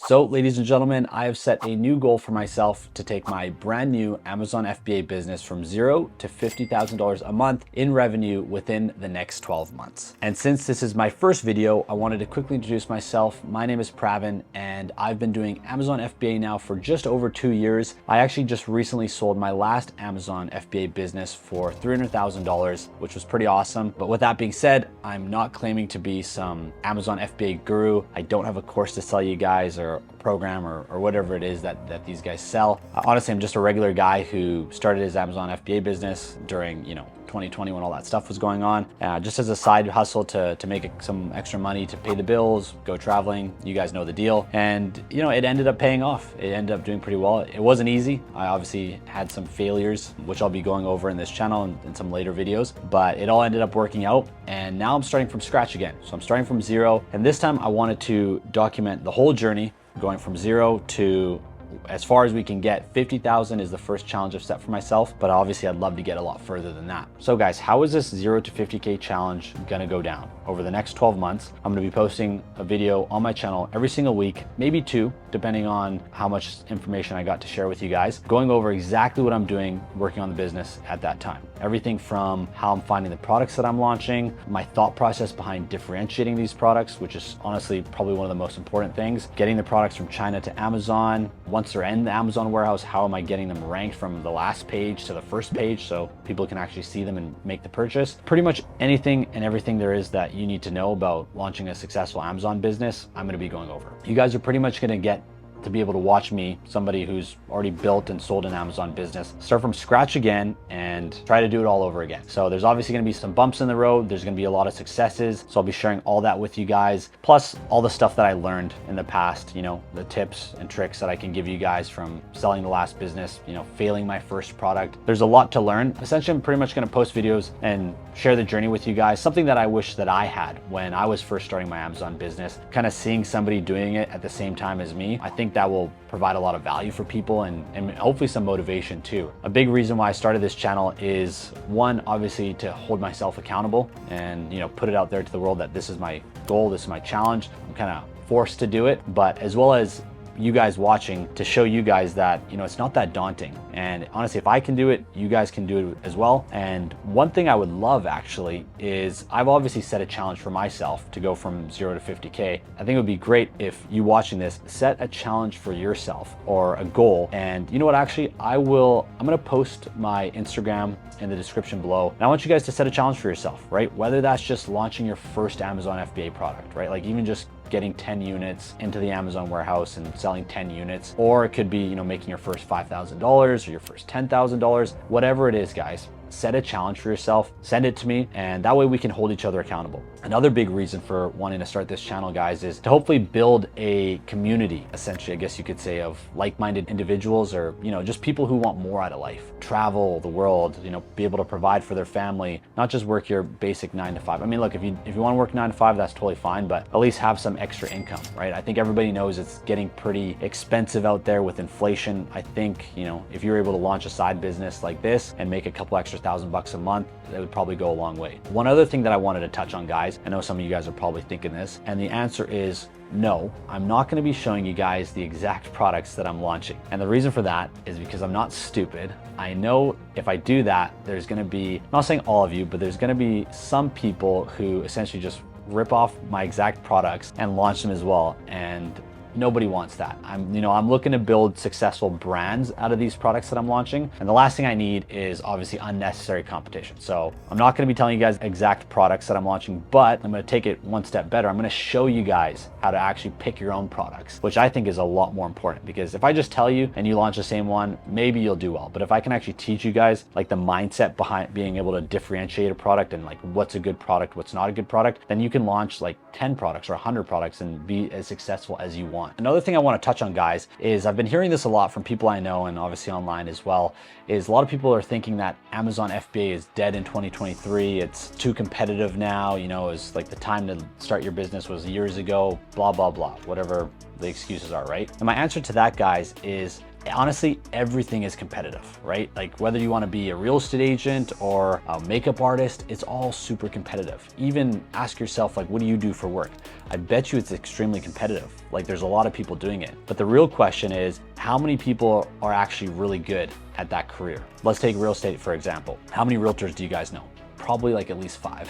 So, ladies and gentlemen, I have set a new goal for myself to take my brand new Amazon FBA business from $0 to $50,000 a month in revenue within the next 12 months. And since this is my first video, I wanted to quickly introduce myself. My name is Pravin, and I've been doing Amazon FBA now for just over 2 years. I actually just recently sold my last Amazon FBA business for $300,000, which was pretty awesome. But with that being said, I'm not claiming to be some Amazon FBA guru. I don't have a course to sell you guys or program or whatever it is that these guys sell. Honestly, I'm just a regular guy who started his Amazon FBA business during 2020 when all that stuff was going on, just as a side hustle to make some extra money to pay the bills, go traveling. You guys know the deal. And it ended up paying off. It ended up doing pretty well. It wasn't easy. I obviously had some failures, which I'll be going over in this channel and in some later videos, but it all ended up working out. And now I'm starting from scratch again. So I'm starting from zero. And this time I wanted to document the whole journey, going from zero to as far as we can get. 50,000 is the first challenge I've set for myself, but obviously I'd love to get a lot further than that. So guys, how is this 0 to 50K challenge gonna go down? Over the next 12 months, I'm gonna be posting a video on my channel every single week, maybe 2, depending on how much information I got to share with you guys, going over exactly what I'm doing, working on the business at that time. Everything from how I'm finding the products that I'm launching, my thought process behind differentiating these products, which is honestly probably one of the most important things, getting the products from China to Amazon. Once they're in the Amazon warehouse, how am I getting them ranked from the last page to the first page so people can actually see them and make the purchase? Pretty much anything and everything there is that you need to know about launching a successful Amazon business, I'm gonna be going over. You guys are pretty much gonna get to be able to watch me, somebody who's already built and sold an Amazon business, start from scratch again and try to do it all over again. So there's obviously gonna be some bumps in the road. There's gonna be a lot of successes. So I'll be sharing all that with you guys, plus all the stuff that I learned in the past, the tips and tricks that I can give you guys from selling the last business, failing my first product. There's a lot to learn. Essentially, I'm pretty much gonna post videos and share the journey with you guys, something that I wish that I had when I was first starting my Amazon business, kind of seeing somebody doing it at the same time as me. I think that will provide a lot of value for people and hopefully some motivation too. A big reason why I started this channel is, one, obviously to hold myself accountable and put it out there to the world that this is my goal, this is my challenge. I'm kind of forced to do it, but as well as you guys watching, to show you guys that it's not that daunting. And honestly, if I can do it, you guys can do it as well. And one thing I would love actually is, I've obviously set a challenge for myself to go from 0 to 50K. I think it would be great if you watching this set a challenge for yourself or a goal. And you know what, actually I'm gonna post my Instagram in the description below. And I want you guys to set a challenge for yourself, right? Whether that's just launching your first Amazon FBA product, right? Like even just getting 10 units into the Amazon warehouse and selling 10 units, or it could be, making your first $5,000 or your first $10,000, whatever it is, guys. Set a challenge for yourself, send it to me, and that way we can hold each other accountable. Another big reason for wanting to start this channel, guys, is to hopefully build a community, essentially, I guess you could say, of like-minded individuals, or just people who want more out of life. Travel the world, be able to provide for their family, not just work your basic 9 to 5. I mean, look, if you want to work 9 to 5, that's totally fine, but at least have some extra income, right? I think everybody knows it's getting pretty expensive out there with inflation. I think, if you're able to launch a side business like this and make a couple extra $1,000 a month, that would probably go a long way. One other thing that I wanted to touch on, guys, I know some of you guys are probably thinking this, and the answer is no. I'm not going to be showing you guys the exact products that I'm launching. And the reason for that is because I'm not stupid. I know if I do that, there's going to be, I'm not saying all of you, but there's going to be some people who essentially just rip off my exact products and launch them as well. And nobody wants that. I'm looking to build successful brands out of these products that I'm launching. And the last thing I need is obviously unnecessary competition. So I'm not gonna be telling you guys exact products that I'm launching, but I'm gonna take it one step better. I'm gonna show you guys how to actually pick your own products, which I think is a lot more important, because if I just tell you and you launch the same one, maybe you'll do well. But if I can actually teach you guys like the mindset behind being able to differentiate a product and like what's a good product, what's not a good product, then you can launch like 10 products or 100 products and be as successful as you want. Another thing I want to touch on, guys, is I've been hearing this a lot from people I know and obviously online as well, is a lot of people are thinking that Amazon FBA is dead in 2023. It's too competitive now. It's like the time to start your business was years ago, blah, blah, blah, whatever the excuses are, right? And my answer to that, guys, is honestly, everything is competitive, right? Like whether you want to be a real estate agent or a makeup artist, it's all super competitive. Even ask yourself, like, what do you do for work? I bet you it's extremely competitive. Like there's a lot of people doing it. But the real question is, how many people are actually really good at that career? Let's take real estate, for example. How many realtors do you guys know? Probably like at least 5.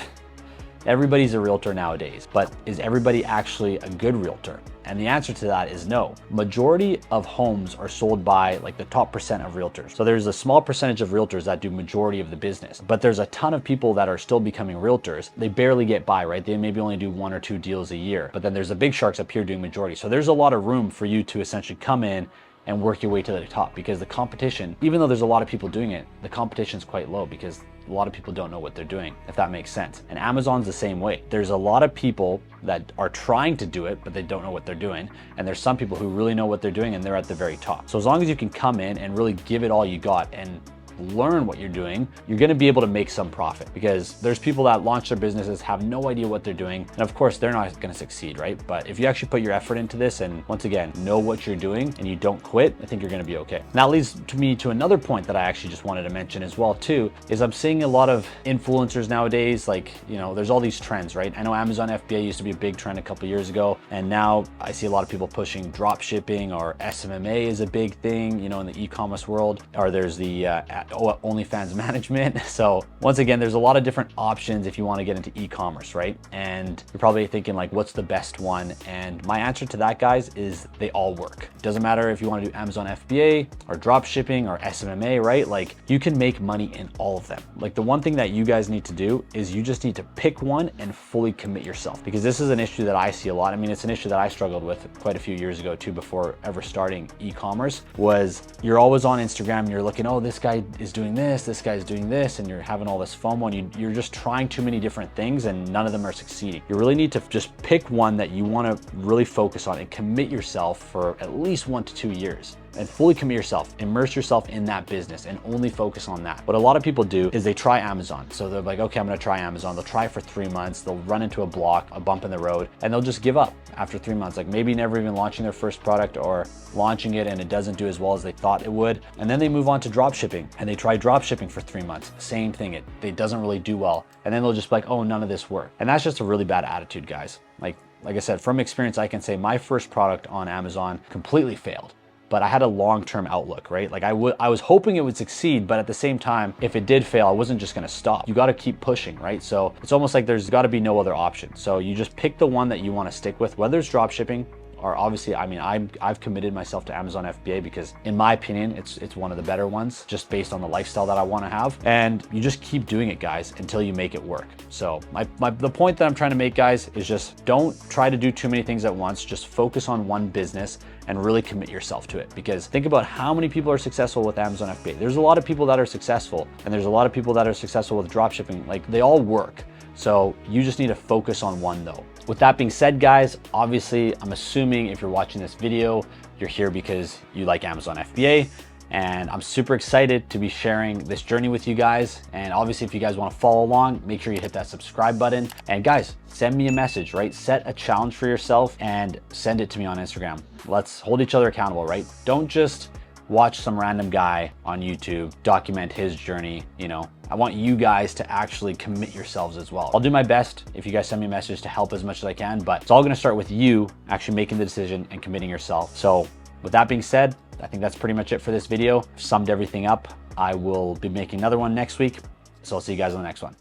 Everybody's a realtor nowadays, but is everybody actually a good realtor? And the answer to that is no. Majority of homes are sold by like the top percent of realtors. So there's a small percentage of realtors that do majority of the business, but there's a ton of people that are still becoming realtors. They barely get by, right? They maybe only do 1 or 2 deals a year, but then there's the big sharks up here doing majority. So there's a lot of room for you to essentially come in and work your way to the top, because the competition, even though there's a lot of people doing it, the competition is quite low because a lot of people don't know what they're doing, if that makes sense. And Amazon's the same way. There's a lot of people that are trying to do it, but they don't know what they're doing. And there's some people who really know what they're doing and they're at the very top. So as long as you can come in and really give it all you got and learn what you're doing, you're going to be able to make some profit, because there's people that launch their businesses, have no idea what they're doing, and of course they're not going to succeed, right? But if you actually put your effort into this and once again know what you're doing and you don't quit, I think you're going to be okay. And that leads me to another point that I actually just wanted to mention as well too, is I'm seeing a lot of influencers nowadays, like, you know, there's all these trends, right? I know Amazon FBA used to be a big trend a couple years ago, and now I see a lot of people pushing drop shipping, or SMMA is a big thing, you know, in the e-commerce world, or there's the OnlyFans management. So once again, there's a lot of different options if you want to get into e-commerce, right? And you're probably thinking like, what's the best one? And my answer to that, guys, is they all work. It doesn't matter if you want to do Amazon FBA or drop shipping or SMMA, right? Like you can make money in all of them. Like the one thing that you guys need to do is you just need to pick one and fully commit yourself, because this is an issue that I see a lot. I mean, it's an issue that I struggled with quite a few years ago too, before ever starting e-commerce. Was you're always on Instagram and you're looking, oh, this guy is doing this guy's doing this, and you're having all this FOMO, and you're just trying too many different things and none of them are succeeding. You really need to just pick one that you want to really focus on and commit yourself for at least 1 to 2 years. And fully commit yourself, immerse yourself in that business and only focus on that. What a lot of people do is they try Amazon. So they're like, okay, I'm gonna try Amazon. They'll try it for 3 months. They'll run into a block, a bump in the road, and they'll just give up after 3 months. Like maybe never even launching their first product, or launching it and it doesn't do as well as they thought it would. And then they move on to drop shipping, and they try drop shipping for 3 months. Same thing, it doesn't really do well. And then they'll just be like, oh, none of this worked. And that's just a really bad attitude, guys. Like I said, from experience, I can say my first product on Amazon completely failed. But I had a long-term outlook, right? Like I was hoping it would succeed, but at the same time, if it did fail, I wasn't just gonna stop. You gotta keep pushing, right? So it's almost like there's gotta be no other option. So you just pick the one that you wanna stick with, whether it's drop shipping, or obviously, I mean, I've committed myself to Amazon FBA because in my opinion, it's one of the better ones, just based on the lifestyle that I wanna have. And you just keep doing it, guys, until you make it work. So the point that I'm trying to make, guys, is just don't try to do too many things at once. Just focus on one business and really commit yourself to it. Because think about how many people are successful with Amazon FBA. There's a lot of people that are successful, and there's a lot of people that are successful with drop shipping. Like they all work. So you just need to focus on one though. With that being said, guys, obviously I'm assuming if you're watching this video, you're here because you like Amazon FBA, and I'm super excited to be sharing this journey with you guys. And obviously if you guys want to follow along, make sure you hit that subscribe button. And guys, send me a message, right? Set a challenge for yourself and send it to me on Instagram. Let's hold each other accountable, right? Don't just watch some random guy on YouTube document his journey, you know. I want you guys to actually commit yourselves as well. I'll do my best if you guys send me a message to help as much as I can, but it's all gonna start with you actually making the decision and committing yourself. So with that being said, I think that's pretty much it for this video. I've summed everything up. I will be making another one next week. So I'll see you guys on the next one.